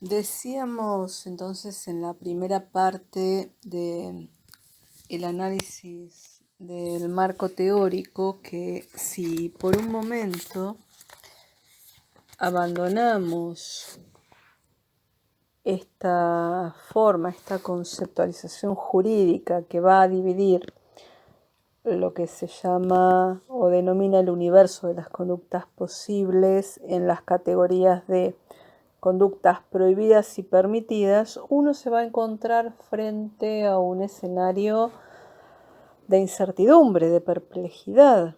Decíamos entonces en la primera parte del análisis del marco teórico que si por un momento abandonamos esta forma, esta conceptualización jurídica que va a dividir lo que se llama o denomina el universo de las conductas posibles en las categorías de conductas prohibidas y permitidas, uno se va a encontrar frente a un escenario de incertidumbre, de perplejidad.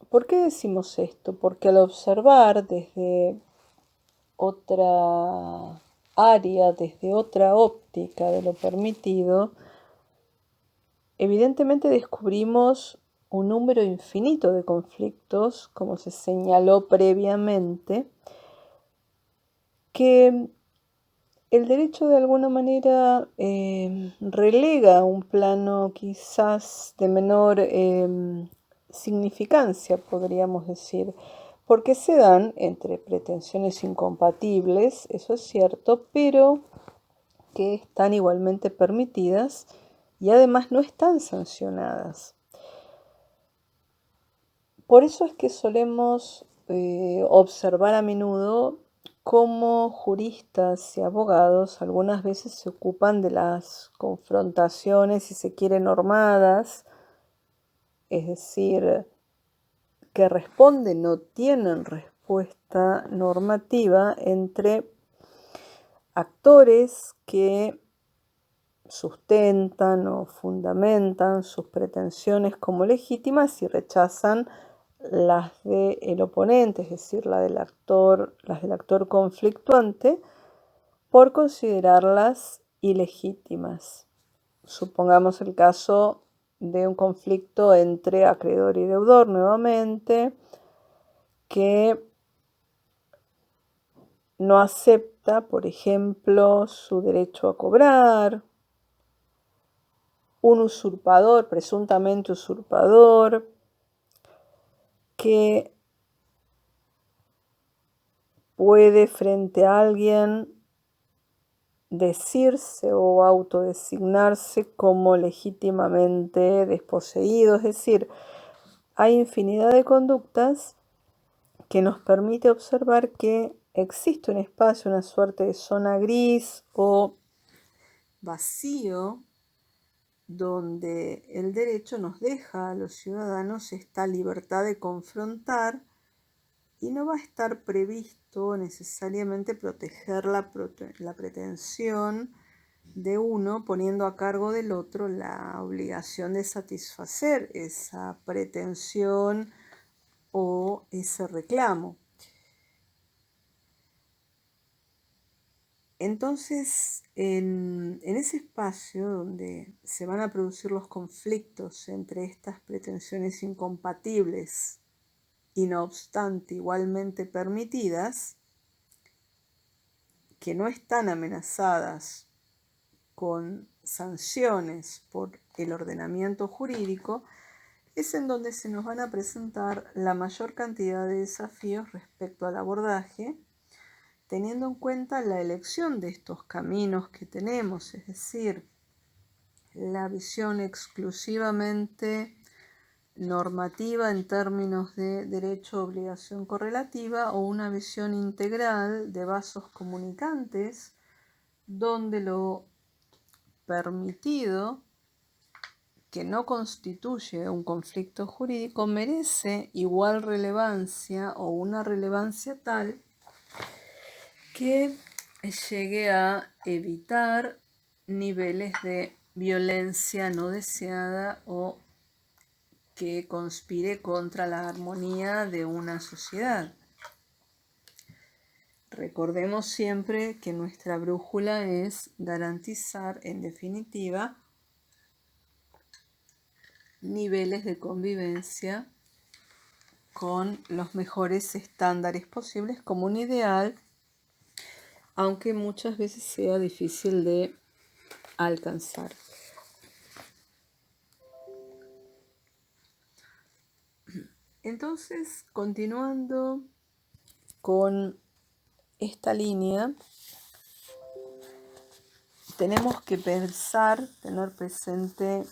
¿Por qué decimos esto? Porque al observar desde otra área, desde otra óptica de lo permitido, evidentemente descubrimos un número infinito de conflictos, como se señaló previamente, que el derecho de alguna manera relega a un plano quizás de menor significancia, podríamos decir, porque se dan entre pretensiones incompatibles, eso es cierto, pero que están igualmente permitidas y además no están sancionadas. Por eso es que solemos observar a menudo cómo juristas y abogados algunas veces se ocupan de las confrontaciones, si se quiere, normadas, es decir, que responden o tienen respuesta normativa entre actores que sustentan o fundamentan sus pretensiones como legítimas y rechazan las del oponente, es decir, las del actor conflictuante, por considerarlas ilegítimas. Supongamos el caso de un conflicto entre acreedor y deudor nuevamente, que no acepta, por ejemplo, su derecho a cobrar, un usurpador, presuntamente usurpador, que puede frente a alguien decirse o autodesignarse como legítimamente desposeído. Es decir, hay infinidad de conductas que nos permite observar que existe un espacio, una suerte de zona gris o vacío, donde el derecho nos deja a los ciudadanos esta libertad de confrontar y no va a estar previsto necesariamente proteger la pretensión de uno poniendo a cargo del otro la obligación de satisfacer esa pretensión o ese reclamo. Entonces, en ese espacio donde se van a producir los conflictos entre estas pretensiones incompatibles y no obstante igualmente permitidas, que no están amenazadas con sanciones por el ordenamiento jurídico, es en donde se nos van a presentar la mayor cantidad de desafíos respecto al abordaje, teniendo en cuenta la elección de estos caminos que tenemos, es decir, la visión exclusivamente normativa en términos de derecho, obligación correlativa o una visión integral de vasos comunicantes donde lo permitido, que no constituye un conflicto jurídico, merece igual relevancia o una relevancia tal que llegue a evitar niveles de violencia no deseada o que conspire contra la armonía de una sociedad. Recordemos siempre que nuestra brújula es garantizar, en definitiva, niveles de convivencia con los mejores estándares posibles como un ideal, aunque muchas veces sea difícil de alcanzar. Entonces, continuando con esta línea, tenemos que pensar, tener presente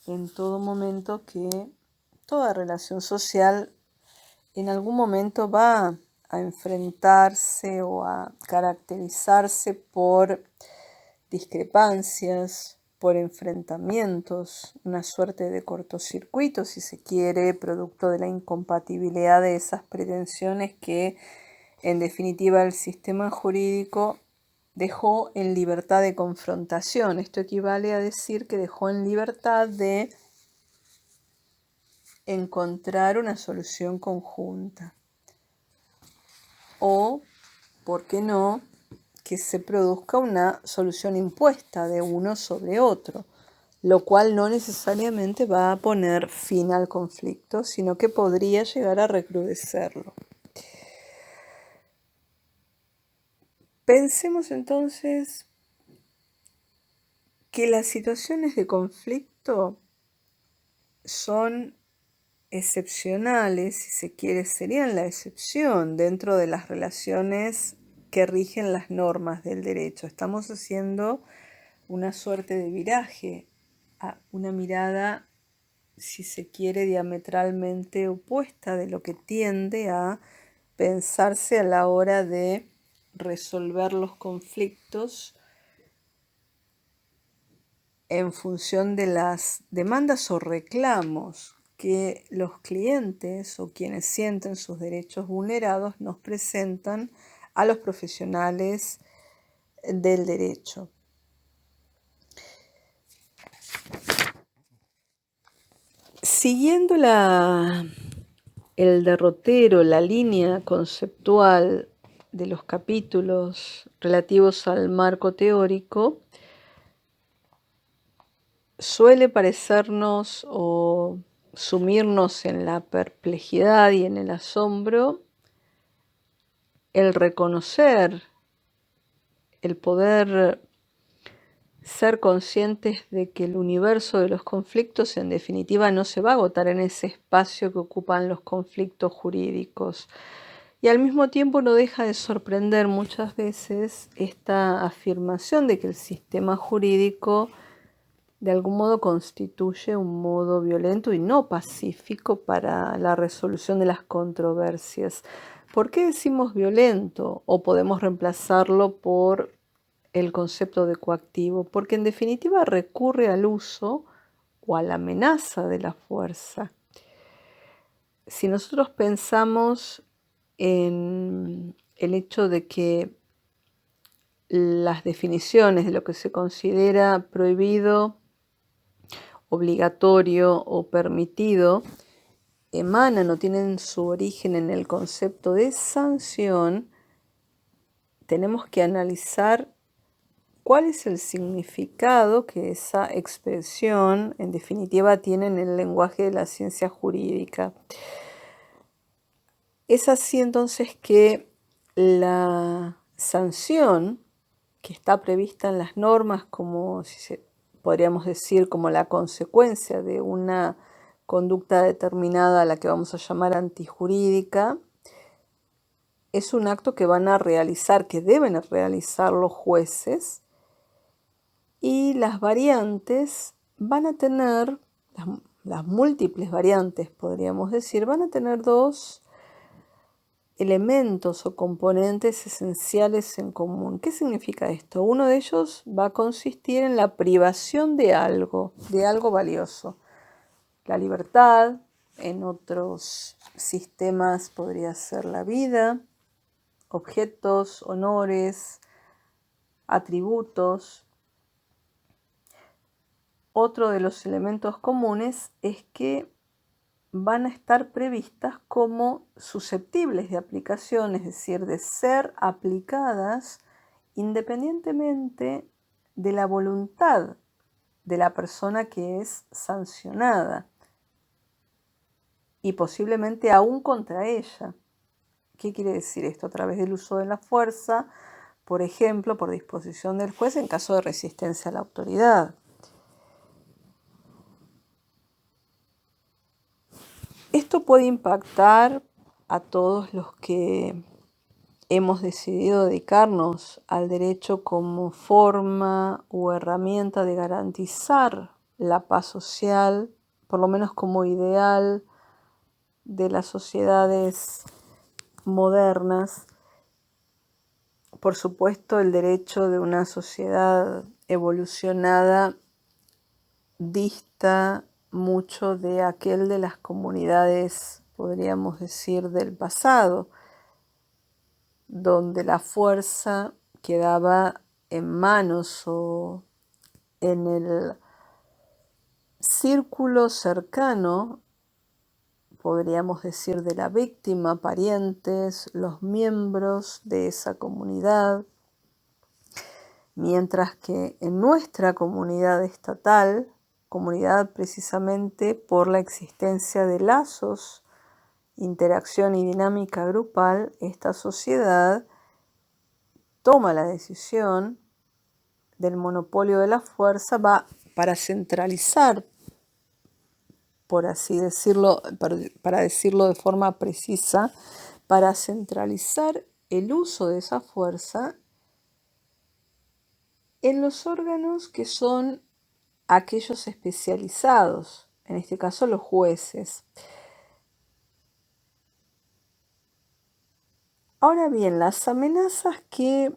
en todo momento que toda relación social en algún momento va a enfrentarse o a caracterizarse por discrepancias, por enfrentamientos, una suerte de cortocircuito, si se quiere, producto de la incompatibilidad de esas pretensiones que, en definitiva, el sistema jurídico dejó en libertad de confrontación. Esto equivale a decir que dejó en libertad de encontrar una solución conjunta. O, ¿por qué no?, que se produzca una solución impuesta de uno sobre otro, lo cual no necesariamente va a poner fin al conflicto, sino que podría llegar a recrudecerlo. Pensemos entonces que las situaciones de conflicto son excepcionales, si se quiere, serían la excepción dentro de las relaciones que rigen las normas del derecho. Estamos haciendo una suerte de viraje a una mirada, si se quiere, diametralmente opuesta de lo que tiende a pensarse a la hora de resolver los conflictos en función de las demandas o reclamos que los clientes o quienes sienten sus derechos vulnerados nos presentan a los profesionales del derecho. Siguiendo el derrotero, la línea conceptual de los capítulos relativos al marco teórico, suele parecernos o sumirnos en la perplejidad y en el asombro el reconocer, el poder ser conscientes de que el universo de los conflictos en definitiva no se va a agotar en ese espacio que ocupan los conflictos jurídicos. Y al mismo tiempo no deja de sorprender muchas veces esta afirmación de que el sistema jurídico de algún modo constituye un modo violento y no pacífico para la resolución de las controversias. ¿Por qué decimos violento? O podemos reemplazarlo por el concepto de coactivo, porque en definitiva recurre al uso o a la amenaza de la fuerza. Si nosotros pensamos en el hecho de que las definiciones de lo que se considera prohibido, obligatorio o permitido emanan o tienen su origen en el concepto de sanción, tenemos que analizar cuál es el significado que esa expresión en definitiva tiene en el lenguaje de la ciencia jurídica. Es así entonces que la sanción que está prevista en las normas como, podríamos decir, como la consecuencia de una conducta determinada a la que vamos a llamar antijurídica, es un acto que van a realizar, que deben realizar los jueces, y las variantes van a tener, las múltiples variantes podríamos decir, van a tener dos elementos o componentes esenciales en común. ¿Qué significa esto? Uno de ellos va a consistir en la privación de algo valioso. La libertad, en otros sistemas podría ser la vida, objetos, honores, atributos. Otro de los elementos comunes es que van a estar previstas como susceptibles de aplicación, es decir, de ser aplicadas independientemente de la voluntad de la persona que es sancionada y posiblemente aún contra ella. ¿Qué quiere decir esto? A través del uso de la fuerza, por ejemplo, por disposición del juez en caso de resistencia a la autoridad. Esto puede impactar a todos los que hemos decidido dedicarnos al derecho como forma o herramienta de garantizar la paz social, por lo menos como ideal de las sociedades modernas. Por supuesto, el derecho de una sociedad evolucionada dista mucho de aquel de las comunidades, podríamos decir, del pasado, donde la fuerza quedaba en manos o en el círculo cercano, podríamos decir, de la víctima, parientes, los miembros de esa comunidad, mientras que en nuestra comunidad estatal, comunidad precisamente por la existencia de lazos, interacción y dinámica grupal, esta sociedad toma la decisión del monopolio de la fuerza, va para centralizar, por así decirlo, para decirlo de forma precisa, para centralizar el uso de esa fuerza en los órganos que son aquellos especializados, en este caso los jueces. Ahora bien, las amenazas que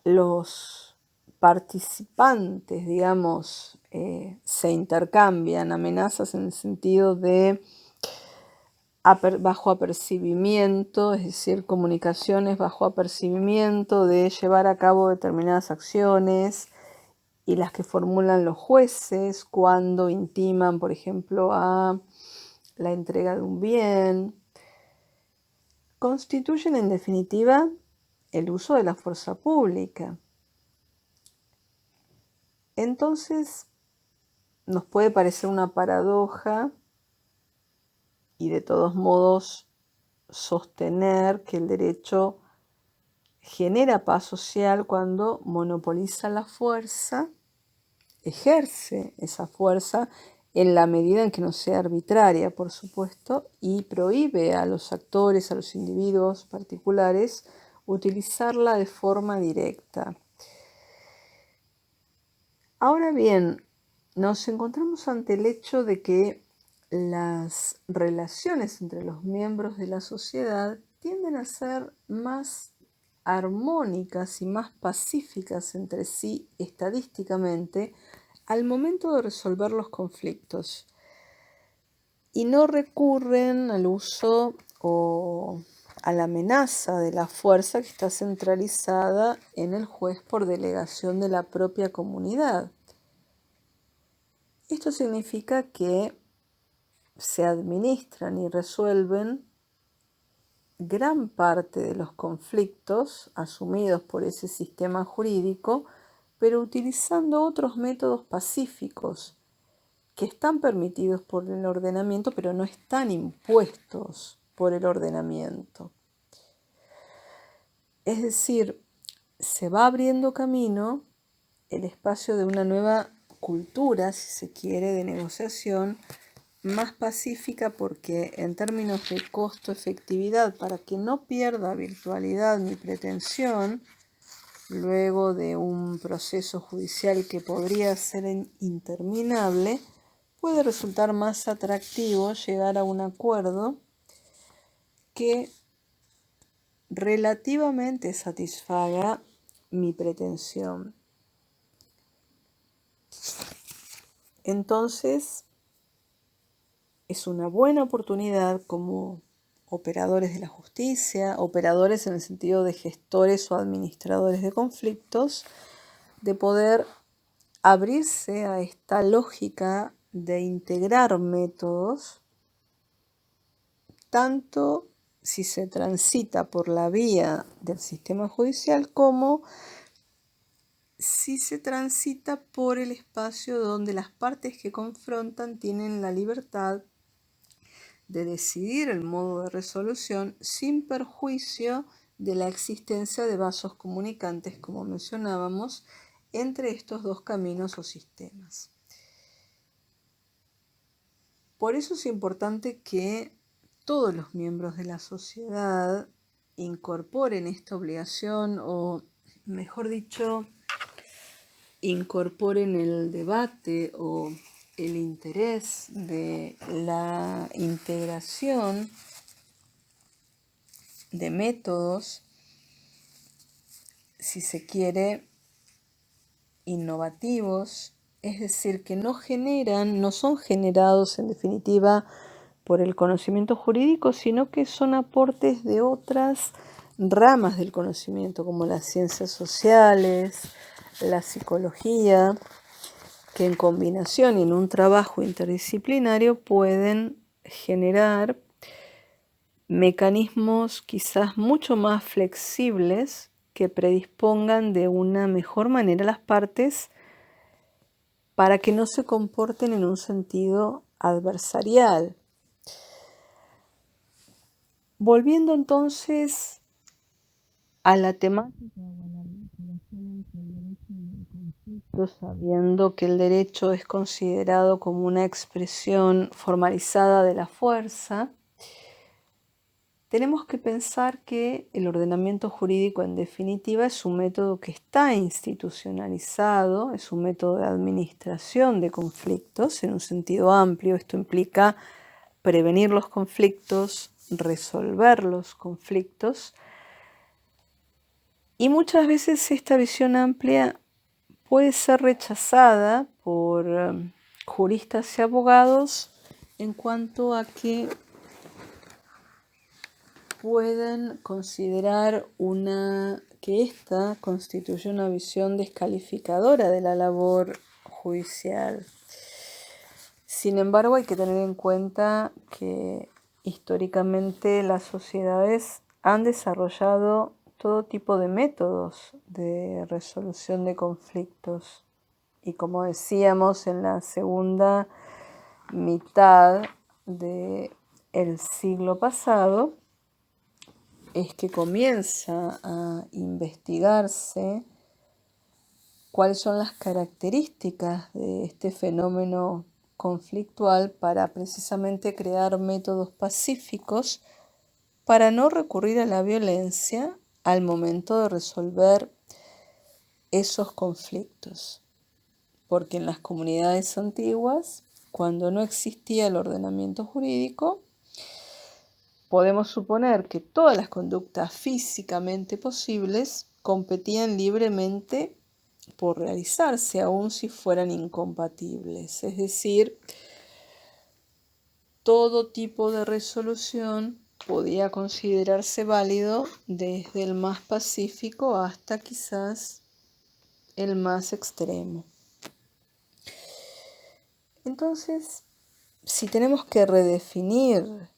los participantes, digamos, se intercambian, amenazas en el sentido de bajo apercibimiento, es decir, comunicaciones bajo apercibimiento de llevar a cabo determinadas acciones, y las que formulan los jueces cuando intiman, por ejemplo, a la entrega de un bien, constituyen en definitiva el uso de la fuerza pública. Entonces, nos puede parecer una paradoja y de todos modos sostener que el derecho genera paz social cuando monopoliza la fuerza, ejerce esa fuerza en la medida en que no sea arbitraria, por supuesto, y prohíbe a los actores, a los individuos particulares, utilizarla de forma directa. Ahora bien, nos encontramos ante el hecho de que las relaciones entre los miembros de la sociedad tienden a ser más armónicas y más pacíficas entre sí estadísticamente al momento de resolver los conflictos y no recurren al uso o a la amenaza de la fuerza que está centralizada en el juez por delegación de la propia comunidad. Esto significa que se administran y resuelven gran parte de los conflictos asumidos por ese sistema jurídico, pero utilizando otros métodos pacíficos que están permitidos por el ordenamiento, pero no están impuestos por el ordenamiento. Es decir, se va abriendo camino el espacio de una nueva cultura, si se quiere, de negociación más pacífica, porque en términos de costo-efectividad, para que no pierda virtualidad ni pretensión, luego de un proceso judicial que podría ser interminable, puede resultar más atractivo llegar a un acuerdo que relativamente satisfaga mi pretensión. Entonces, es una buena oportunidad como operadores de la justicia, operadores en el sentido de gestores o administradores de conflictos, de poder abrirse a esta lógica de integrar métodos, tanto si se transita por la vía del sistema judicial como si se transita por el espacio donde las partes que confrontan tienen la libertad de decidir el modo de resolución sin perjuicio de la existencia de vasos comunicantes, como mencionábamos, entre estos dos caminos o sistemas. Por eso es importante que todos los miembros de la sociedad incorporen esta obligación, o mejor dicho, incorporen el debate o el interés de la integración de métodos, si se quiere, innovativos, es decir, que no son generados en definitiva por el conocimiento jurídico, sino que son aportes de otras ramas del conocimiento, como las ciencias sociales, la psicología, que en combinación y en un trabajo interdisciplinario pueden generar mecanismos quizás mucho más flexibles que predispongan de una mejor manera a las partes para que no se comporten en un sentido adversarial. Volviendo entonces a la temática de la vinculación entre el derecho y el conflicto, sabiendo que el derecho es considerado como una expresión formalizada de la fuerza, tenemos que pensar que el ordenamiento jurídico, en definitiva, es un método que está institucionalizado, es un método de administración de conflictos en un sentido amplio. Esto implica prevenir los conflictos, resolver los conflictos, y muchas veces esta visión amplia puede ser rechazada por juristas y abogados en cuanto a que pueden considerar que esta constituye una visión descalificadora de la labor judicial. Sin embargo, hay que tener en cuenta que históricamente las sociedades han desarrollado todo tipo de métodos de resolución de conflictos. Y como decíamos, en la segunda mitad del siglo pasado, es que comienza a investigarse cuáles son las características de este fenómeno conflictual para precisamente crear métodos pacíficos para no recurrir a la violencia al momento de resolver esos conflictos. Porque en las comunidades antiguas, cuando no existía el ordenamiento jurídico, podemos suponer que todas las conductas físicamente posibles competían libremente por realizarse, aun si fueran incompatibles. Es decir, todo tipo de resolución podía considerarse válido desde el más pacífico hasta quizás el más extremo. Entonces, si tenemos que redefinir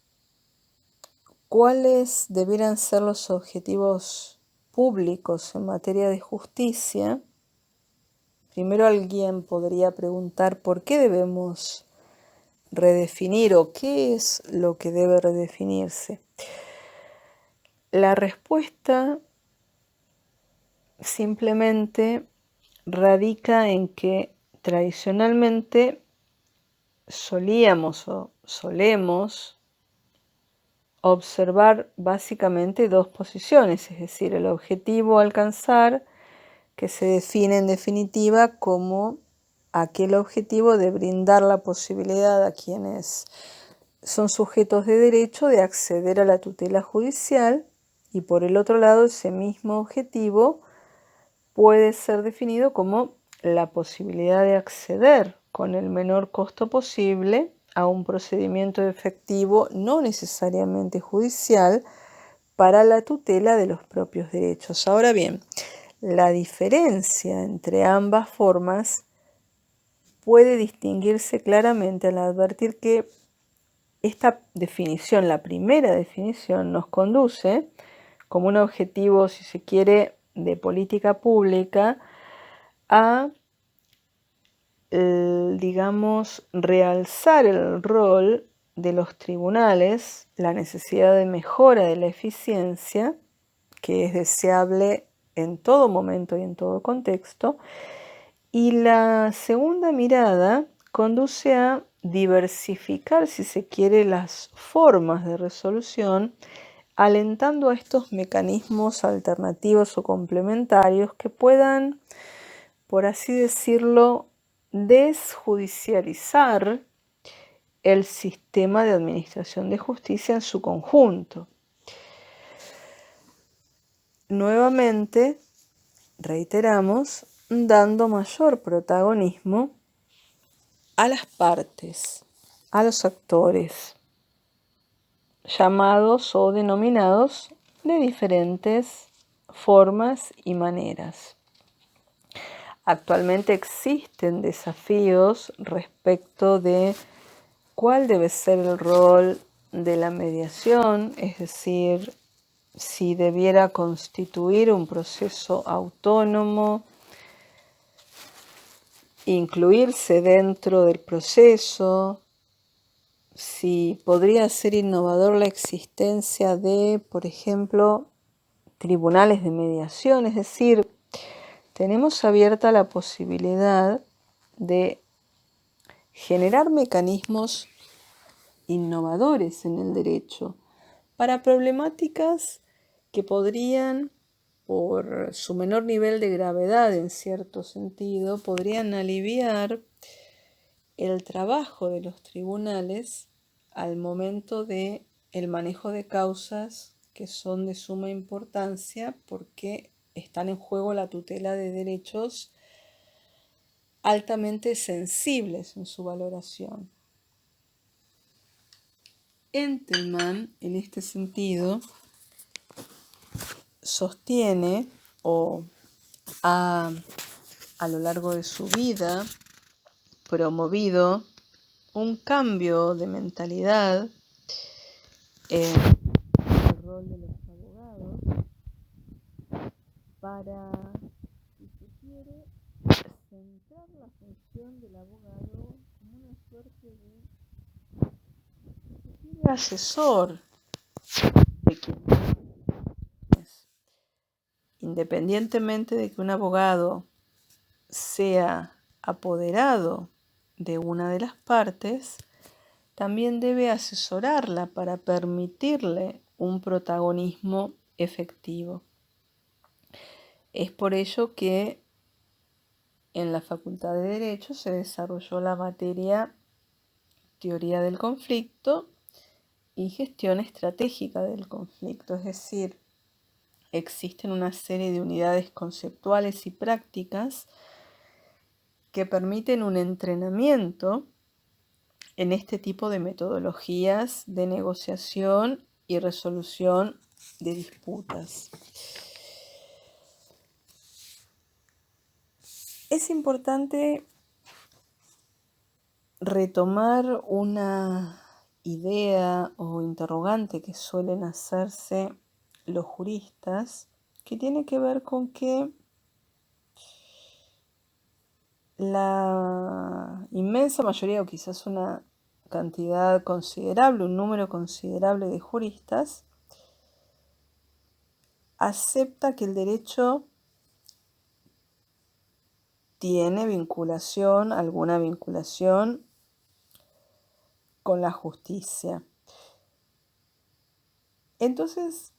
cuáles debieran ser los objetivos públicos en materia de justicia, primero alguien podría preguntar por qué debemos redefinir o qué es lo que debe redefinirse. La respuesta simplemente radica en que tradicionalmente solíamos o solemos observar básicamente dos posiciones, es decir, el objetivo a alcanzar, que se define en definitiva como aquel objetivo de brindar la posibilidad a quienes son sujetos de derecho de acceder a la tutela judicial, y por el otro lado ese mismo objetivo puede ser definido como la posibilidad de acceder con el menor costo posible a un procedimiento efectivo, no necesariamente judicial, para la tutela de los propios derechos. Ahora bien, la diferencia entre ambas formas puede distinguirse claramente al advertir que esta definición, la primera definición, nos conduce como un objetivo, si se quiere, de política pública a, digamos, realzar el rol de los tribunales, la necesidad de mejora de la eficiencia, que es deseable en todo momento y en todo contexto. Y la segunda mirada conduce a diversificar, si se quiere, las formas de resolución alentando a estos mecanismos alternativos o complementarios que puedan, por así decirlo, desjudicializar el sistema de administración de justicia en su conjunto. Nuevamente, reiteramos, dando mayor protagonismo a las partes, a los actores, llamados o denominados de diferentes formas y maneras. Actualmente existen desafíos respecto de cuál debe ser el rol de la mediación, es decir, si debiera constituir un proceso autónomo, incluirse dentro del proceso, si podría ser innovador la existencia de, por ejemplo, tribunales de mediación, es decir, tenemos abierta la posibilidad de generar mecanismos innovadores en el derecho para problemáticas que podrían, por su menor nivel de gravedad en cierto sentido, podrían aliviar el trabajo de los tribunales al momento de el manejo de causas que son de suma importancia porque están en juego la tutela de derechos altamente sensibles en su valoración. Entelman, en este sentido, sostiene o ha a lo largo de su vida promovido un cambio de mentalidad en el rol de los abogados para, si se quiere, centrar la función del abogado como una suerte de, si se quiere, asesor de quien es. Independientemente de que un abogado sea apoderado de una de las partes, también debe asesorarla para permitirle un protagonismo efectivo. Es por ello que en la Facultad de Derecho se desarrolló la materia Teoría del Conflicto y Gestión Estratégica del Conflicto, es decir, existen una serie de unidades conceptuales y prácticas que permiten un entrenamiento en este tipo de metodologías de negociación y resolución de disputas. Es importante retomar una idea o interrogante que suelen hacerse los juristas, que tiene que ver con que la inmensa mayoría, o quizás una cantidad considerable, un número considerable de juristas, acepta que el derecho tiene vinculación, alguna vinculación con la justicia. Entonces,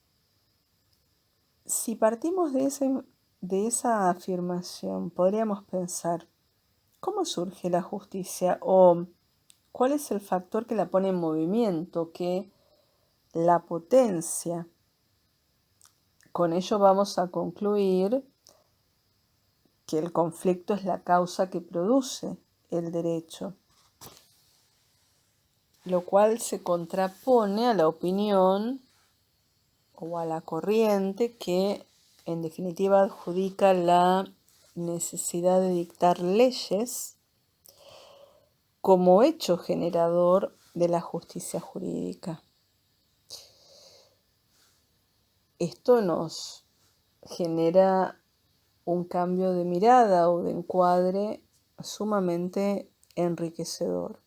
si partimos de esa afirmación, podríamos pensar, ¿cómo surge la justicia? ¿O cuál es el factor que la pone en movimiento, que la potencia? Con ello vamos a concluir que el conflicto es la causa que produce el derecho, lo cual se contrapone a la opinión o a la corriente que en definitiva adjudica la necesidad de dictar leyes como hecho generador de la justicia jurídica. Esto nos genera un cambio de mirada o de encuadre sumamente enriquecedor.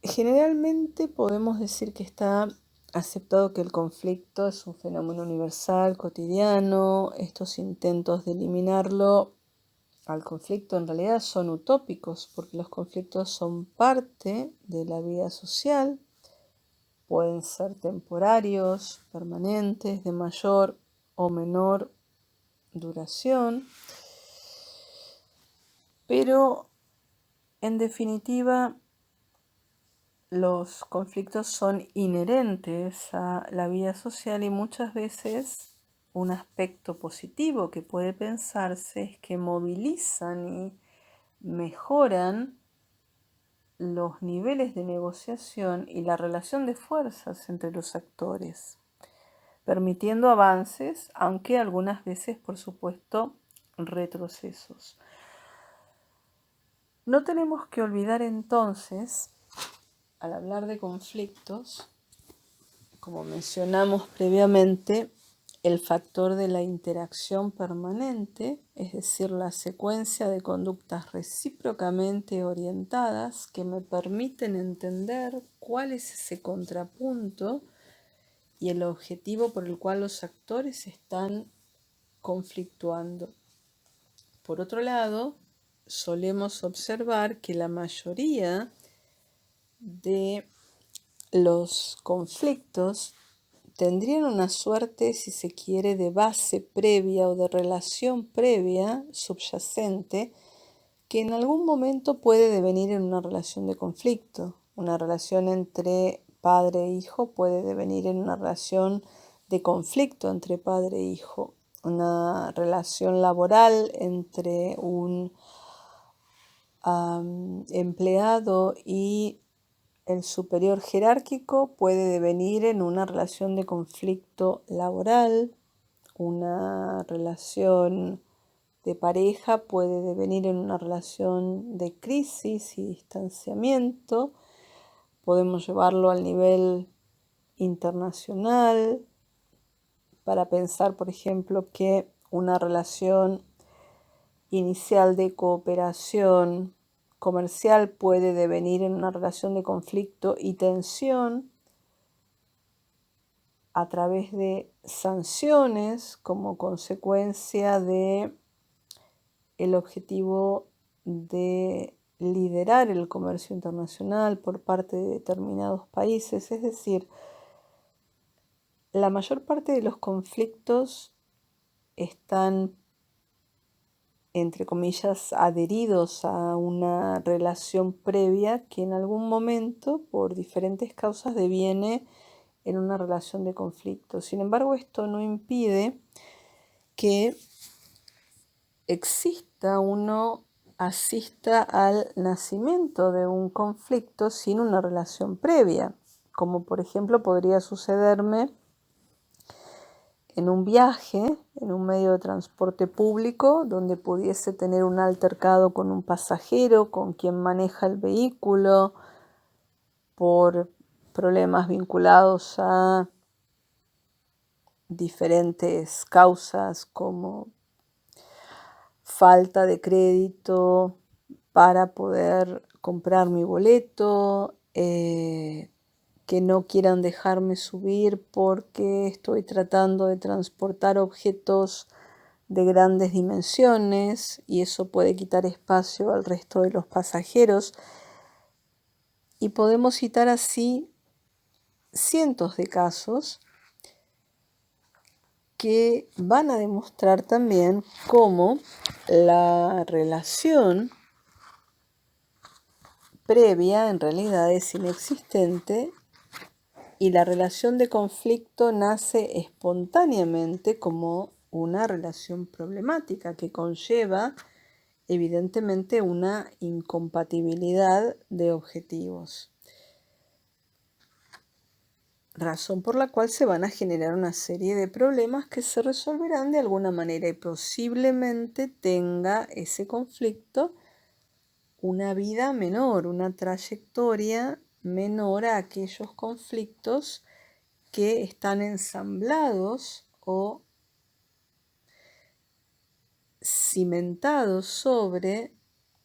Generalmente podemos decir que está aceptado que el conflicto es un fenómeno universal, cotidiano. Estos intentos de eliminarlo al conflicto en realidad son utópicos, porque los conflictos son parte de la vida social pueden ser temporarios, permanentes, de mayor o menor duración, pero en definitiva los conflictos son inherentes a la vida social y muchas veces un aspecto positivo que puede pensarse es que movilizan y mejoran los niveles de negociación y la relación de fuerzas entre los actores, permitiendo avances, aunque algunas veces, por supuesto, retrocesos. No tenemos que olvidar entonces, al hablar de conflictos, como mencionamos previamente, el factor de la interacción permanente, es decir, la secuencia de conductas recíprocamente orientadas que me permiten entender cuál es ese contrapunto y el objetivo por el cual los actores están conflictuando. Por otro lado, solemos observar que la mayoría de los conflictos tendrían una suerte, si se quiere, de base previa o de relación previa subyacente que en algún momento puede devenir en una relación de conflicto. Una relación entre padre e hijo puede devenir en una relación de conflicto entre padre e hijo. Una relación laboral entre un empleado y el superior jerárquico puede devenir en una relación de conflicto laboral. Una relación de pareja puede devenir en una relación de crisis y distanciamiento. Podemos llevarlo al nivel internacional para pensar, por ejemplo, que una relación inicial de cooperación comercial puede devenir en una relación de conflicto y tensión a través de sanciones como consecuencia de el objetivo de liderar el comercio internacional por parte de determinados países. Es decir, la mayor parte de los conflictos están, entre comillas, adheridos a una relación previa que en algún momento, por diferentes causas, deviene en una relación de conflicto. Sin embargo, esto no impide que uno asista al nacimiento de un conflicto sin una relación previa, como por ejemplo podría sucederme en un viaje, en un medio de transporte público, donde pudiese tener un altercado con un pasajero, con quien maneja el vehículo, por problemas vinculados a diferentes causas como falta de crédito para poder comprar mi boleto, que no quieran dejarme subir porque estoy tratando de transportar objetos de grandes dimensiones y eso puede quitar espacio al resto de los pasajeros. Y podemos citar así cientos de casos que van a demostrar también cómo la relación previa en realidad es inexistente y la relación de conflicto nace espontáneamente como una relación problemática que conlleva evidentemente una incompatibilidad de objetivos. Razón por la cual se van a generar una serie de problemas que se resolverán de alguna manera y posiblemente tenga ese conflicto una vida menor, una trayectoria menor a aquellos conflictos que están ensamblados o cimentados sobre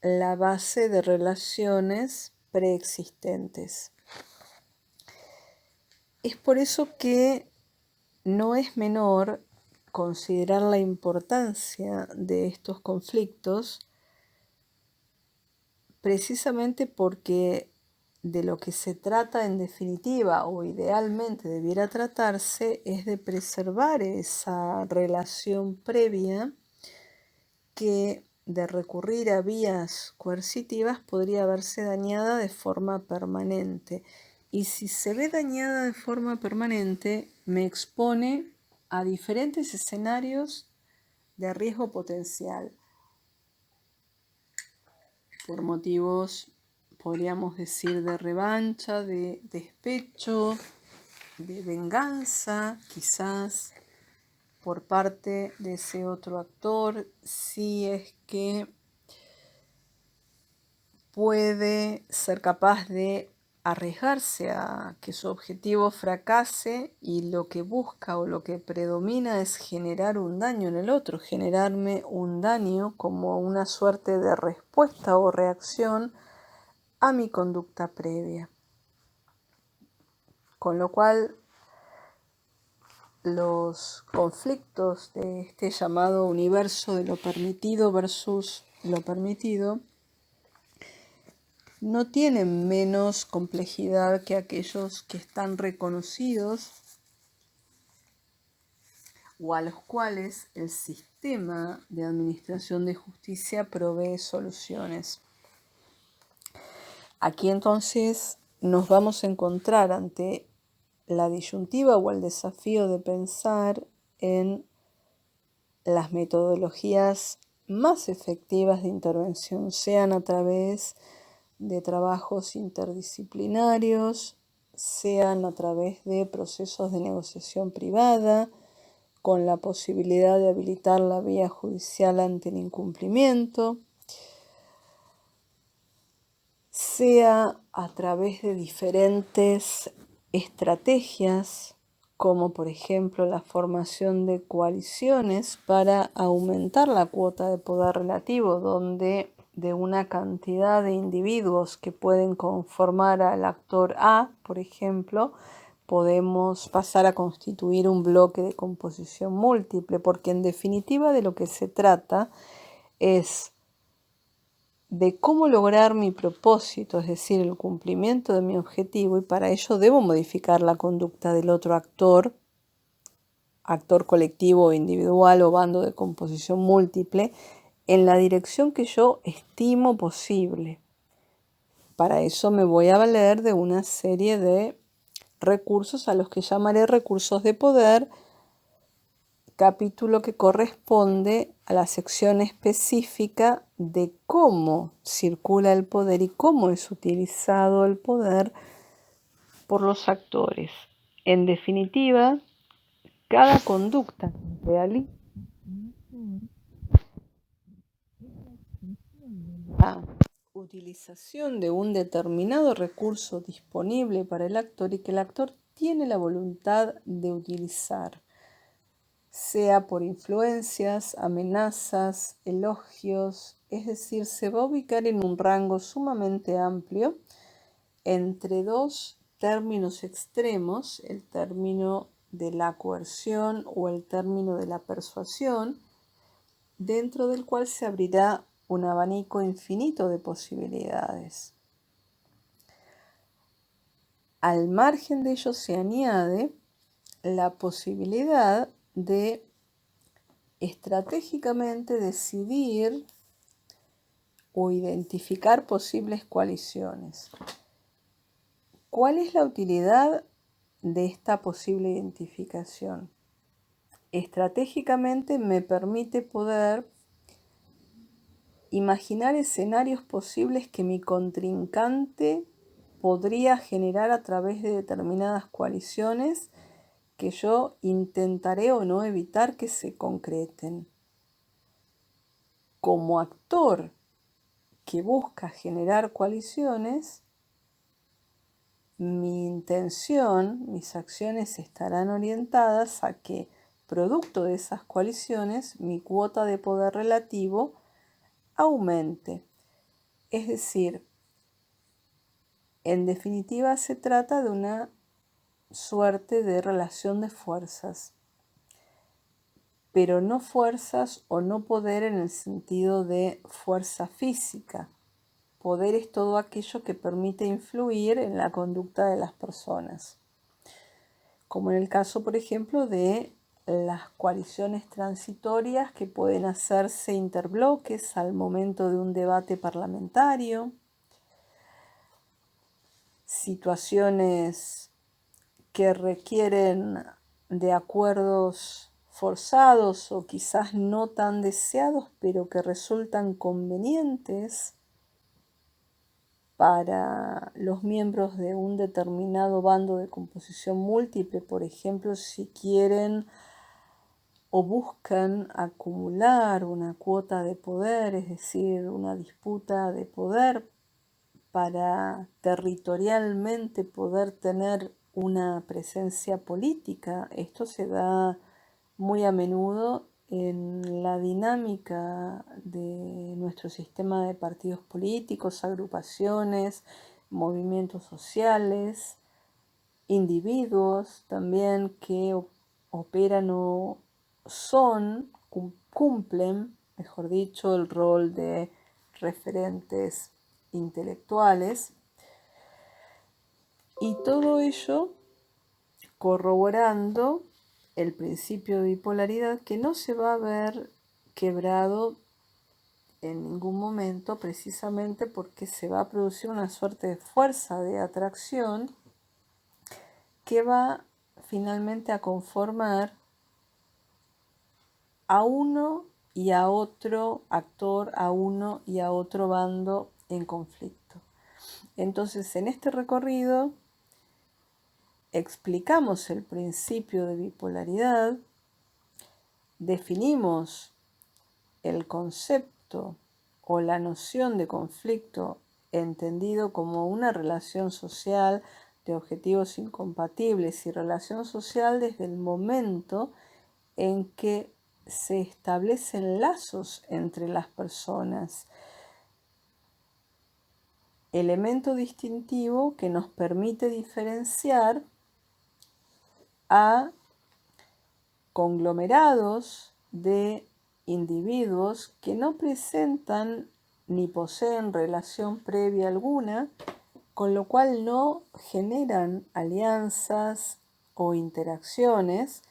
la base de relaciones preexistentes. Es por eso que no es menor considerar la importancia de estos conflictos, precisamente porque de lo que se trata en definitiva o idealmente debiera tratarse es de preservar esa relación previa que de recurrir a vías coercitivas podría verse dañada de forma permanente. Y si se ve dañada de forma permanente, me expone a diferentes escenarios de riesgo potencial por motivos, podríamos decir, de revancha, de despecho, de venganza, quizás por parte de ese otro actor, si es que puede ser capaz de arriesgarse a que su objetivo fracase y lo que busca o lo que predomina es generar un daño en el otro, generarme un daño como una suerte de respuesta o reacción a mi conducta previa. Con lo cual, los conflictos de este llamado universo de lo permitido versus lo permitido no tienen menos complejidad que aquellos que están reconocidos o a los cuales el sistema de administración de justicia provee soluciones. Aquí entonces nos vamos a encontrar ante la disyuntiva o el desafío de pensar en las metodologías más efectivas de intervención, sean a través de trabajos interdisciplinarios, sean a través de procesos de negociación privada, con la posibilidad de habilitar la vía judicial ante el incumplimiento, sea a través de diferentes estrategias, como por ejemplo la formación de coaliciones para aumentar la cuota de poder relativo, donde de una cantidad de individuos que pueden conformar al actor A, por ejemplo, podemos pasar a constituir un bloque de composición múltiple, porque en definitiva de lo que se trata es de cómo lograr mi propósito, es decir, el cumplimiento de mi objetivo, y para ello debo modificar la conducta del otro actor, actor colectivo o individual o bando de composición múltiple, en la dirección que yo estimo posible. Para eso me voy a valer de una serie de recursos a los que llamaré recursos de poder, capítulo que corresponde a la sección específica de cómo circula el poder y cómo es utilizado el poder por los actores. En definitiva, cada conducta que realiza la utilización de un determinado recurso disponible para el actor y que el actor tiene la voluntad de utilizar, sea por influencias, amenazas, elogios, es decir, se va a ubicar en un rango sumamente amplio entre dos términos extremos, el término de la coerción o el término de la persuasión, dentro del cual se abrirá un abanico infinito de posibilidades. Al margen de ello se añade la posibilidad de estratégicamente decidir o identificar posibles coaliciones. ¿Cuál es la utilidad de esta posible identificación? Estratégicamente me permite poder imaginar escenarios posibles que mi contrincante podría generar a través de determinadas coaliciones que yo intentaré o no evitar que se concreten. Como actor que busca generar coaliciones, mi intención, mis acciones estarán orientadas a que, producto de esas coaliciones, mi cuota de poder relativo aumente. Es decir, en definitiva se trata de una suerte de relación de fuerzas, pero no fuerzas o no poder en el sentido de fuerza física, Poder es todo aquello que permite influir en la conducta de las personas, como en el caso, por ejemplo, de las coaliciones transitorias que pueden hacerse interbloques al momento de un debate parlamentario, situaciones que requieren de acuerdos forzados o quizás no tan deseados, pero que resultan convenientes para los miembros de un determinado bando de composición múltiple, por ejemplo, si quieren o buscan acumular una cuota de poder, es decir, una disputa de poder para territorialmente poder tener una presencia política. Esto se da muy a menudo en la dinámica de nuestro sistema de partidos políticos, agrupaciones, movimientos sociales, individuos también que operan o cumplen, mejor dicho, el rol de referentes intelectuales, y todo ello corroborando el principio de bipolaridad, que no se va a ver quebrado en ningún momento, precisamente porque se va a producir una suerte de fuerza de atracción que va finalmente a conformar a uno y a otro actor, a uno y a otro bando en conflicto. Entonces, en este recorrido explicamos el principio de bipolaridad, definimos el concepto o la noción de conflicto entendido como una relación social de objetivos incompatibles y relación social desde el momento en que se establecen lazos entre las personas, elemento distintivo que nos permite diferenciar a conglomerados de individuos que no presentan ni poseen relación previa alguna, con lo cual no generan alianzas o interacciones,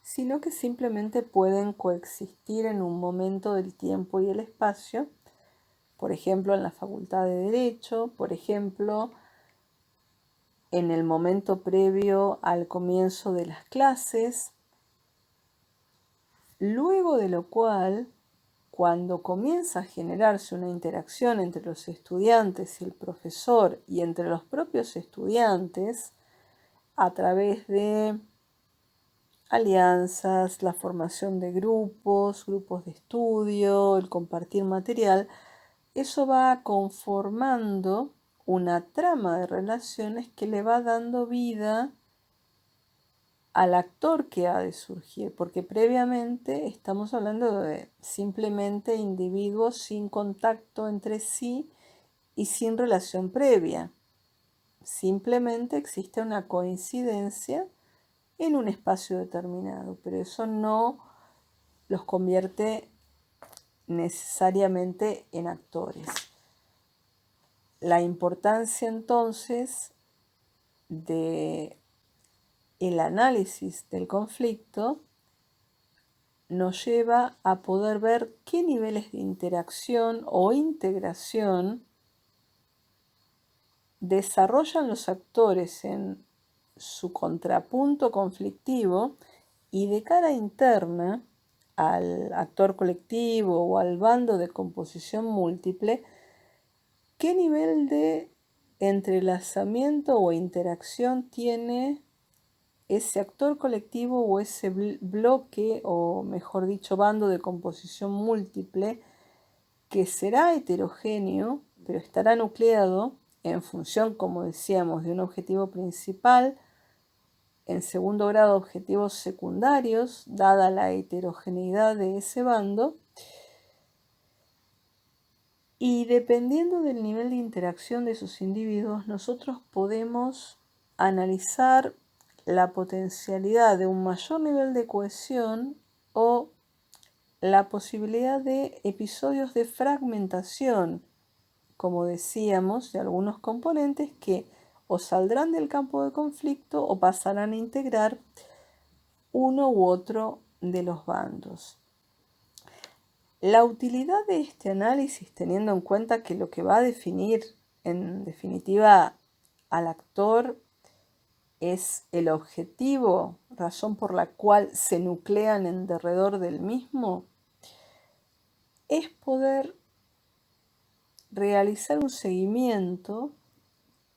sino que simplemente pueden coexistir en un momento del tiempo y el espacio, por ejemplo en la Facultad de Derecho, por ejemplo en el momento previo al comienzo de las clases, luego de lo cual, cuando comienza a generarse una interacción entre los estudiantes y el profesor y entre los propios estudiantes, a través de alianzas, la formación de grupos de estudio, el compartir material, eso va conformando una trama de relaciones que le va dando vida al actor que ha de surgir, porque previamente estamos hablando de simplemente individuos sin contacto entre sí y sin relación previa. Simplemente existe una coincidencia en un espacio determinado, pero eso no los convierte necesariamente en actores. La importancia entonces de el análisis del conflicto nos lleva a poder ver qué niveles de interacción o integración desarrollan los actores en su contrapunto conflictivo y de cara interna al actor colectivo o al bando de composición múltiple, qué nivel de entrelazamiento o interacción tiene ese actor colectivo o ese bloque, o mejor dicho, bando de composición múltiple, que será heterogéneo, pero estará nucleado en función, como decíamos, de un objetivo principal, en segundo grado objetivos secundarios, dada la heterogeneidad de ese bando, y dependiendo del nivel de interacción de esos individuos, nosotros podemos analizar la potencialidad de un mayor nivel de cohesión o la posibilidad de episodios de fragmentación como decíamos, de algunos componentes que o saldrán del campo de conflicto o pasarán a integrar uno u otro de los bandos. La utilidad de este análisis, teniendo en cuenta que lo que va a definir en definitiva al actor es el objetivo, razón por la cual se nuclean en derredor del mismo, es poder realizar un seguimiento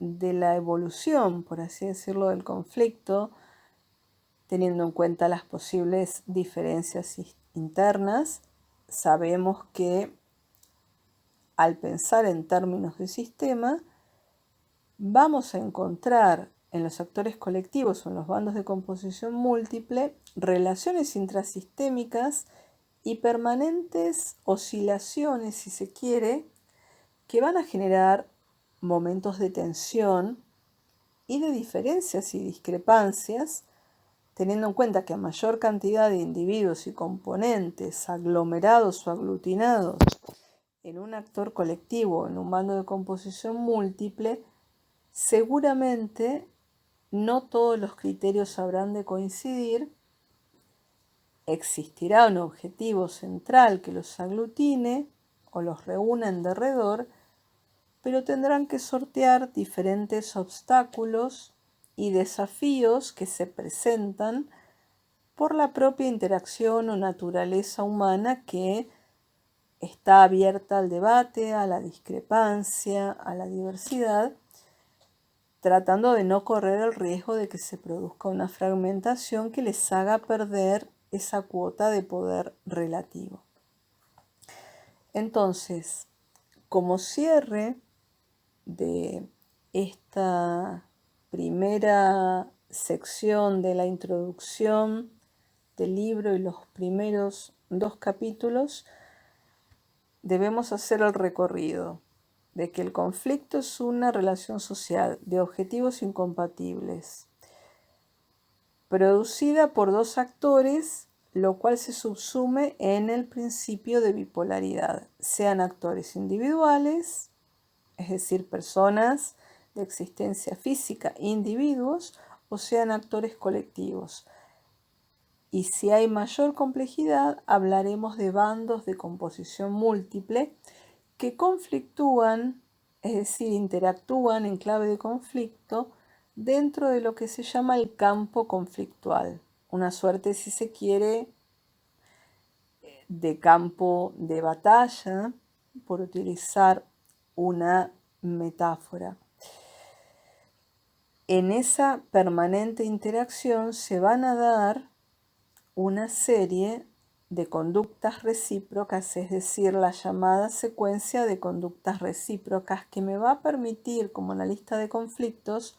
de la evolución, por así decirlo, del conflicto, teniendo en cuenta las posibles diferencias internas. Sabemos que al pensar en términos de sistema, vamos a encontrar en los actores colectivos o en los bandos de composición múltiple relaciones intrasistémicas y permanentes oscilaciones, si se quiere, que van a generar momentos de tensión y de diferencias y discrepancias, teniendo en cuenta que a mayor cantidad de individuos y componentes aglomerados o aglutinados en un actor colectivo o en un bando de composición múltiple, seguramente no todos los criterios habrán de coincidir, existirá un objetivo central que los aglutine o los reúna en derredor, pero tendrán que sortear diferentes obstáculos y desafíos que se presentan por la propia interacción o naturaleza humana que está abierta al debate, a la discrepancia, a la diversidad, tratando de no correr el riesgo de que se produzca una fragmentación que les haga perder esa cuota de poder relativo. Entonces, como cierre de esta primera sección de la introducción del libro y los primeros 2 capítulos, debemos hacer el recorrido de que el conflicto es una relación social de objetivos incompatibles, producida por 2 actores, lo cual se subsume en el principio de bipolaridad, sean actores individuales, es decir, personas de existencia física, individuos, o sean actores colectivos. Y si hay mayor complejidad, hablaremos de bandos de composición múltiple que conflictúan, es decir, interactúan en clave de conflicto dentro de lo que se llama el campo conflictual, una suerte, si se quiere, de campo de batalla, por utilizar una metáfora. En esa permanente interacción se van a dar una serie de conductas recíprocas, es decir, la llamada secuencia de conductas recíprocas, que me va a permitir, como analista de conflictos,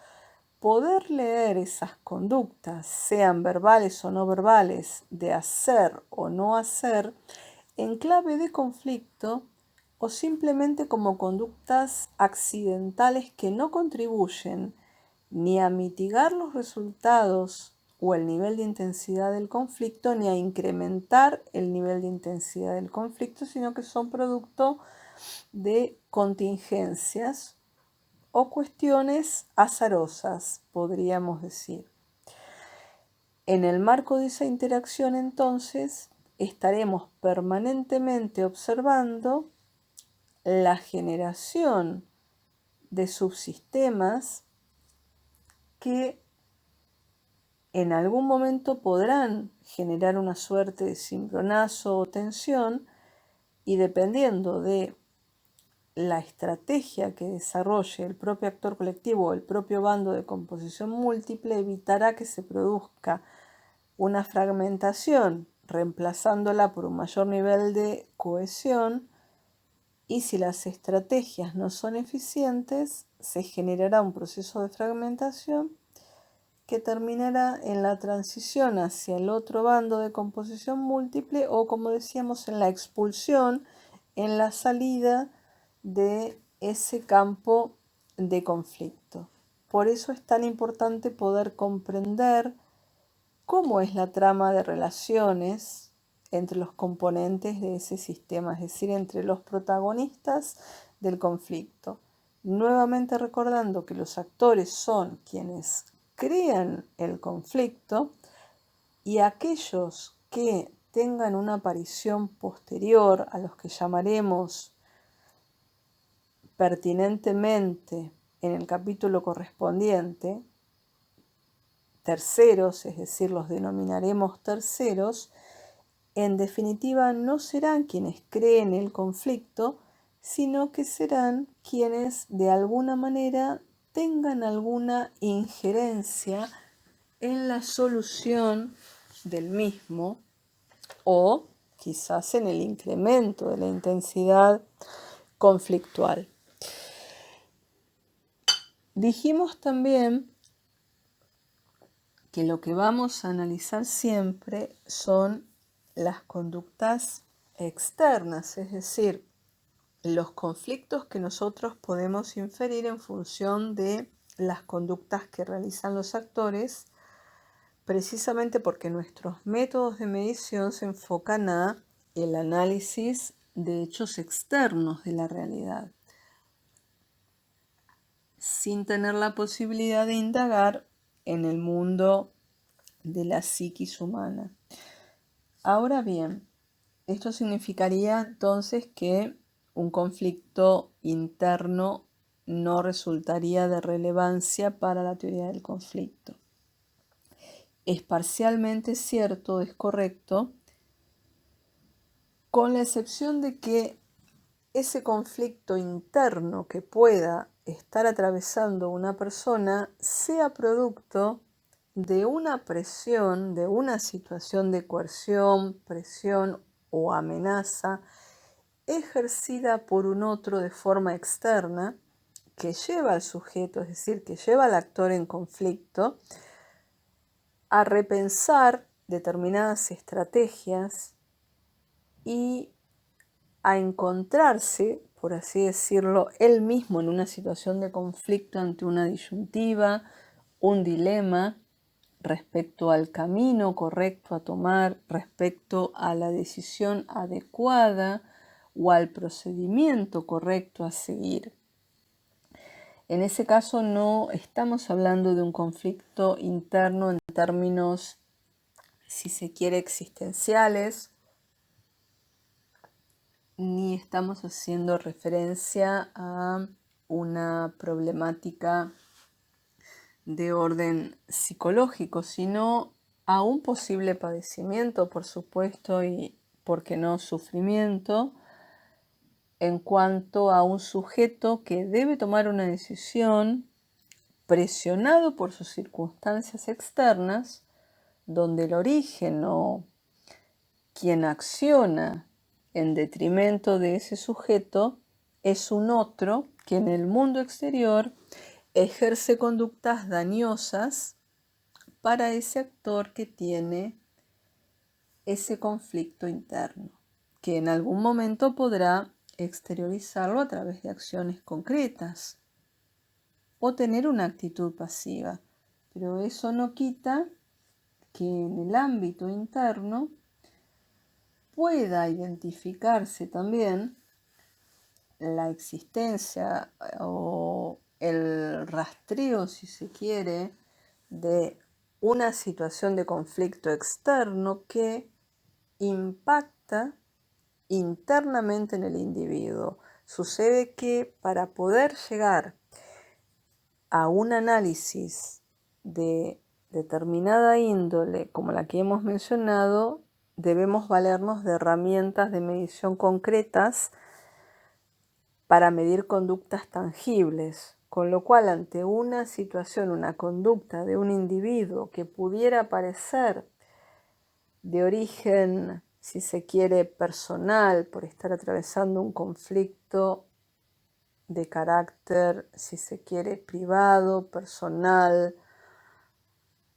poder leer esas conductas, sean verbales o no verbales, de hacer o no hacer, en clave de conflicto o simplemente como conductas accidentales que no contribuyen ni a mitigar los resultados o el nivel de intensidad del conflicto, ni a incrementar el nivel de intensidad del conflicto, sino que son producto de contingencias o cuestiones azarosas, podríamos decir. En el marco de esa interacción, entonces, estaremos permanentemente observando la generación de subsistemas que en algún momento podrán generar una suerte de cimbronazo o tensión, y dependiendo de la estrategia que desarrolle el propio actor colectivo o el propio bando de composición múltiple, evitará que se produzca una fragmentación, reemplazándola por un mayor nivel de cohesión, y si las estrategias no son eficientes, se generará un proceso de fragmentación que terminará en la transición hacia el otro bando de composición múltiple o, como decíamos, en la expulsión, en la salida de ese campo de conflicto. Por eso es tan importante poder comprender cómo es la trama de relaciones entre los componentes de ese sistema, es decir, entre los protagonistas del conflicto. Nuevamente recordando que los actores son quienes crean el conflicto y aquellos que tengan una aparición posterior, a los que llamaremos pertinentemente en el capítulo correspondiente, terceros, es decir, los denominaremos terceros, en definitiva no serán quienes creen el conflicto, sino que serán quienes de alguna manera tengan alguna injerencia en la solución del mismo o quizás en el incremento de la intensidad conflictual. Dijimos también que lo que vamos a analizar siempre son las conductas externas, es decir, los conflictos que nosotros podemos inferir en función de las conductas que realizan los actores, precisamente porque nuestros métodos de medición se enfocan a el análisis de hechos externos de la realidad, sin tener la posibilidad de indagar en el mundo de la psiquis humana. Ahora bien, esto significaría entonces que un conflicto interno no resultaría de relevancia para la teoría del conflicto. Es parcialmente cierto, es correcto, con la excepción de que ese conflicto interno que pueda estar atravesando una persona sea producto de una presión, de una situación de coerción, presión o amenaza ejercida por un otro de forma externa que lleva al sujeto, es decir, que lleva al actor en conflicto, a repensar determinadas estrategias y a encontrarse, por así decirlo, él mismo en una situación de conflicto ante una disyuntiva, un dilema respecto al camino correcto a tomar, respecto a la decisión adecuada o al procedimiento correcto a seguir. En ese caso no estamos hablando de un conflicto interno en términos, si se quiere, existenciales, ni estamos haciendo referencia a una problemática de orden psicológico, sino a un posible padecimiento, por supuesto, y, ¿por qué no, sufrimiento, en cuanto a un sujeto que debe tomar una decisión presionado por sus circunstancias externas, donde el origen o quien acciona en detrimento de ese sujeto es un otro que en el mundo exterior ejerce conductas dañosas para ese actor que tiene ese conflicto interno, que en algún momento podrá exteriorizarlo a través de acciones concretas o tener una actitud pasiva. Pero eso no quita que en el ámbito interno pueda identificarse también la existencia o el rastreo, si se quiere, de una situación de conflicto externo que impacta internamente en el individuo. Sucede que para poder llegar a un análisis de determinada índole, como la que hemos mencionado, debemos valernos de herramientas de medición concretas para medir conductas tangibles, con lo cual ante una situación, una conducta de un individuo que pudiera parecer de origen, si se quiere, personal, por estar atravesando un conflicto de carácter, si se quiere, privado, personal,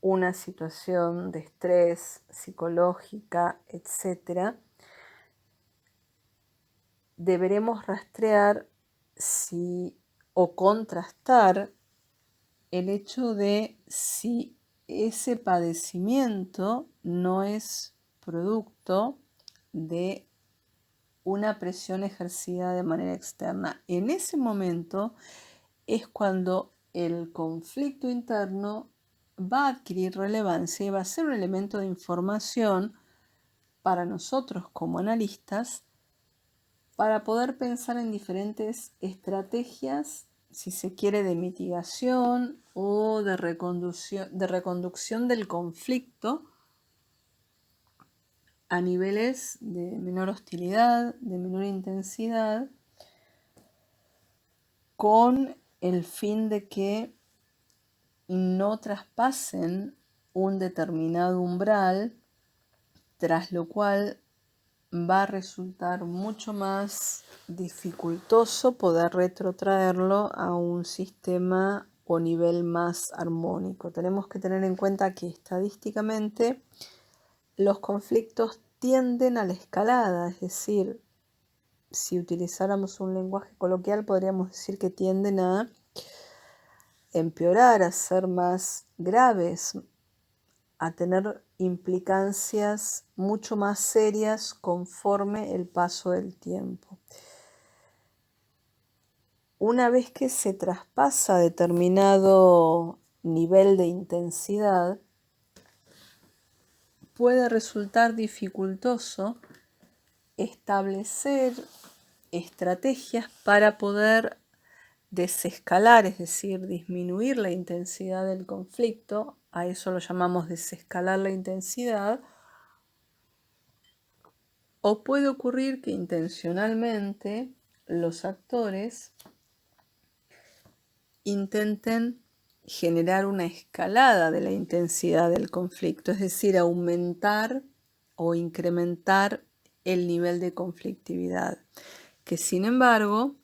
una situación de estrés psicológica, etc., deberemos rastrear o contrastar el hecho de si ese padecimiento no es producto de una presión ejercida de manera externa. En ese momento es cuando el conflicto interno va a adquirir relevancia y va a ser un elemento de información para nosotros como analistas para poder pensar en diferentes estrategias, si se quiere, de mitigación o de reconducción del conflicto a niveles de menor hostilidad, de menor intensidad, con el fin de que no traspasen un determinado umbral, tras lo cual va a resultar mucho más dificultoso poder retrotraerlo a un sistema o nivel más armónico. Tenemos que tener en cuenta que estadísticamente los conflictos tienden a la escalada, es decir, si utilizáramos un lenguaje coloquial podríamos decir que tienden a empeorar, a ser más graves, a tener implicancias mucho más serias conforme el paso del tiempo. Una vez que se traspasa determinado nivel de intensidad, puede resultar dificultoso establecer estrategias para poder desescalar, es decir, disminuir la intensidad del conflicto. A eso lo llamamos desescalar la intensidad. O puede ocurrir que intencionalmente los actores intenten generar una escalada de la intensidad del conflicto, es decir, aumentar o incrementar el nivel de conflictividad, que sin embargo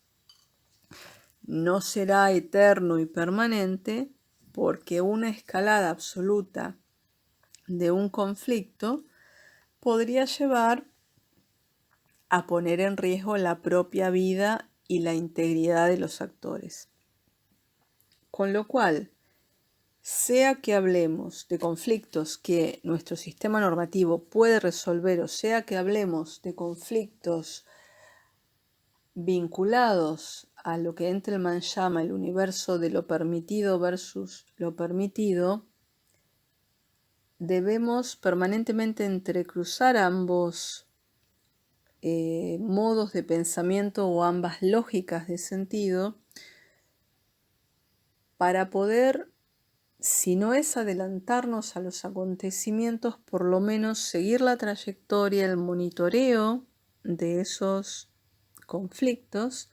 no será eterno y permanente, porque una escalada absoluta de un conflicto podría llevar a poner en riesgo la propia vida y la integridad de los actores. Con lo cual, sea que hablemos de conflictos que nuestro sistema normativo puede resolver, o sea que hablemos de conflictos vinculados a lo que Entelman llama el universo de lo permitido versus lo permitido, debemos permanentemente entrecruzar ambos modos de pensamiento o ambas lógicas de sentido para poder, si no es adelantarnos a los acontecimientos, por lo menos seguir la trayectoria, el monitoreo de esos conflictos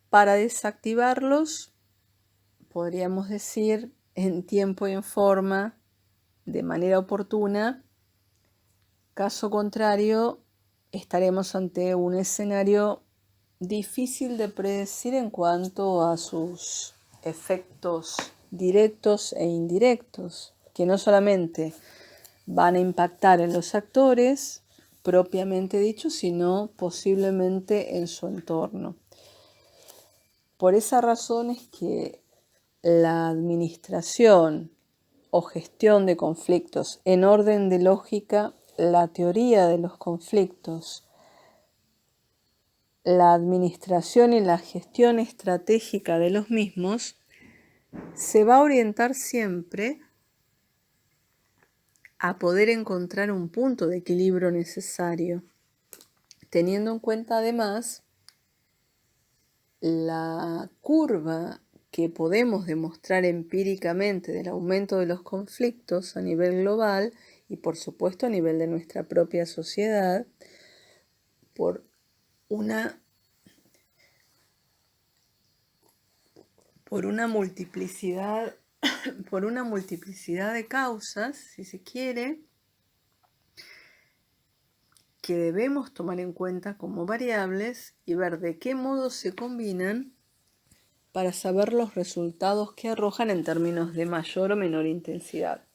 para desactivarlos, podríamos decir, en tiempo y en forma, de manera oportuna. Caso contrario, estaremos ante un escenario difícil de predecir en cuanto a sus efectos directos e indirectos, que no solamente van a impactar en los actores, propiamente dicho, sino posiblemente en su entorno. Por esa razón es que la administración o gestión de conflictos en orden de lógica, la teoría de los conflictos, la administración y la gestión estratégica de los mismos, se va a orientar siempre a poder encontrar un punto de equilibrio necesario, teniendo en cuenta además la curva que podemos demostrar empíricamente del aumento de los conflictos a nivel global y por supuesto a nivel de nuestra propia sociedad por una multiplicidad de causas, si se quiere, que debemos tomar en cuenta como variables y ver de qué modo se combinan para saber los resultados que arrojan en términos de mayor o menor intensidad.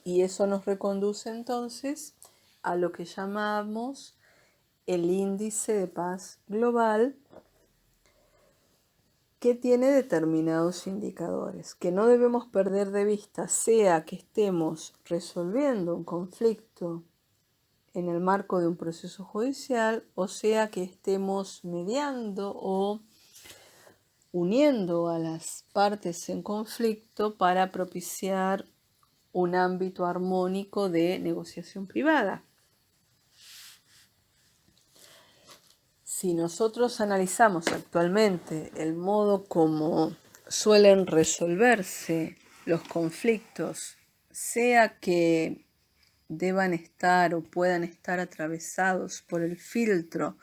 Y eso nos reconduce entonces a lo que llamamos el índice de paz global, que tiene determinados indicadores que no debemos perder de vista, sea que estemos resolviendo un conflicto en el marco de un proceso judicial, o sea que estemos mediando o uniendo a las partes en conflicto para propiciar un ámbito armónico de negociación privada. Si nosotros analizamos actualmente el modo como suelen resolverse los conflictos, sea que deban estar o puedan estar atravesados por el filtro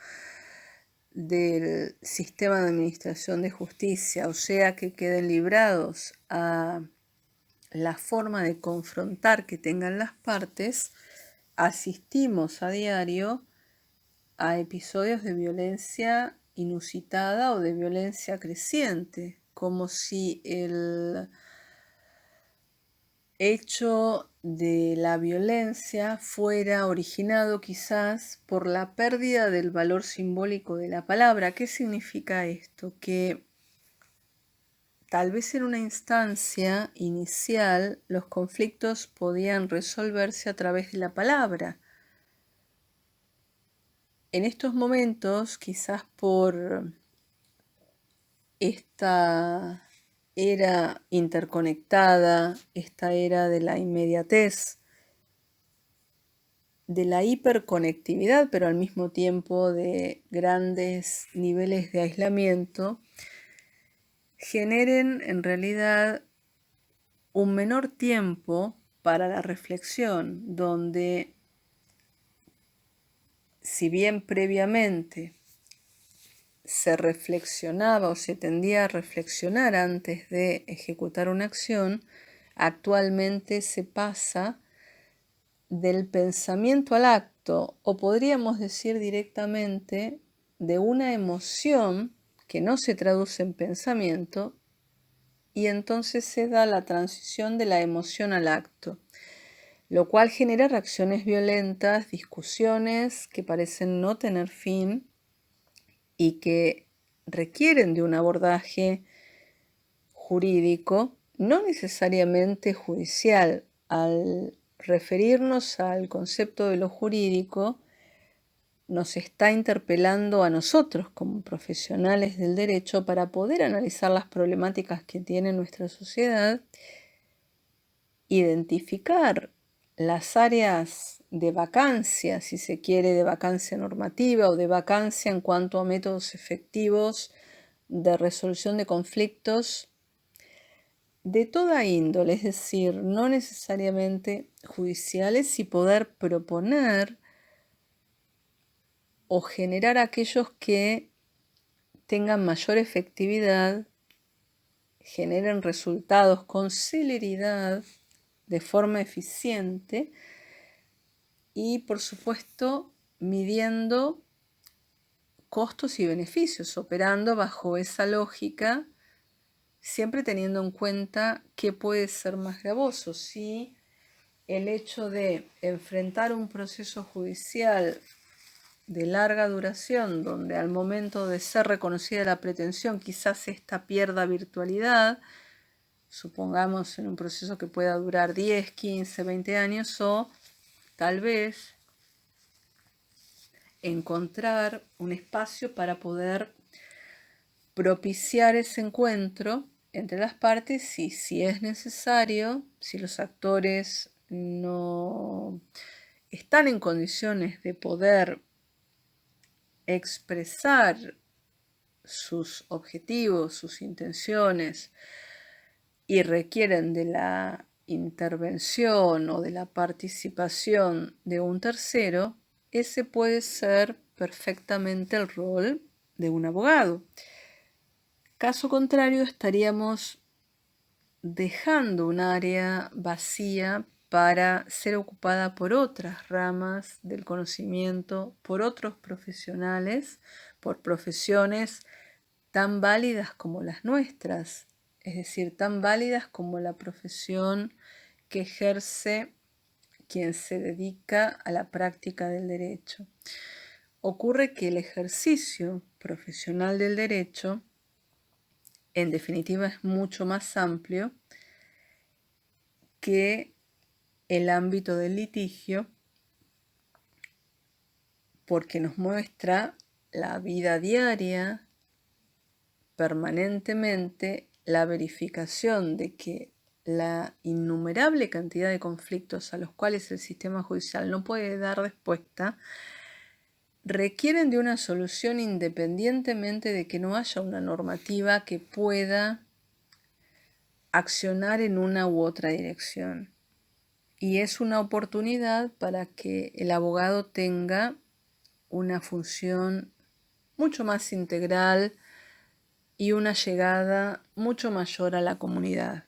del sistema de administración de justicia, o sea que queden librados a la forma de confrontar que tengan las partes, asistimos a diario a episodios de violencia inusitada o de violencia creciente, como si el hecho de la violencia fuera originado quizás por la pérdida del valor simbólico de la palabra. ¿Qué significa esto? Que tal vez en una instancia inicial los conflictos podían resolverse a través de la palabra. En estos momentos, quizás por esta era interconectada, esta era de la inmediatez, de la hiperconectividad, pero al mismo tiempo de grandes niveles de aislamiento, generen en realidad un menor tiempo para la reflexión, donde si bien previamente se reflexionaba o se tendía a reflexionar antes de ejecutar una acción, actualmente se pasa del pensamiento al acto, o podríamos decir directamente de una emoción que no se traduce en pensamiento, y entonces se da la transición de la emoción al acto, lo cual genera reacciones violentas, discusiones que parecen no tener fin y que requieren de un abordaje jurídico, no necesariamente judicial. Al referirnos al concepto de lo jurídico, nos está interpelando a nosotros como profesionales del derecho para poder analizar las problemáticas que tiene nuestra sociedad, identificar las áreas de vacancia, si se quiere, de vacancia normativa o de vacancia en cuanto a métodos efectivos de resolución de conflictos de toda índole, es decir, no necesariamente judiciales, y poder proponer o generar aquellos que tengan mayor efectividad, generen resultados con celeridad, de forma eficiente y, por supuesto, midiendo costos y beneficios, operando bajo esa lógica, siempre teniendo en cuenta qué puede ser más gravoso, si el hecho de enfrentar un proceso judicial de larga duración, donde al momento de ser reconocida la pretensión quizás esta pierda virtualidad, supongamos en un proceso que pueda durar 10, 15, 20 años, o tal vez encontrar un espacio para poder propiciar ese encuentro entre las partes, y si es necesario, si los actores no están en condiciones de poder expresar sus objetivos, sus intenciones, y requieren de la intervención o de la participación de un tercero, ese puede ser perfectamente el rol de un abogado. Caso contrario, estaríamos dejando un área vacía para ser ocupada por otras ramas del conocimiento, por otros profesionales, por profesiones tan válidas como las nuestras, es decir, tan válidas como la profesión que ejerce quien se dedica a la práctica del derecho. Ocurre que el ejercicio profesional del derecho en definitiva es mucho más amplio que el ámbito del litigio, porque nos muestra la vida diaria, permanentemente, la verificación de que la innumerable cantidad de conflictos a los cuales el sistema judicial no puede dar respuesta requieren de una solución independientemente de que no haya una normativa que pueda accionar en una u otra dirección. Y es una oportunidad para que el abogado tenga una función mucho más integral y una llegada mucho mayor a la comunidad.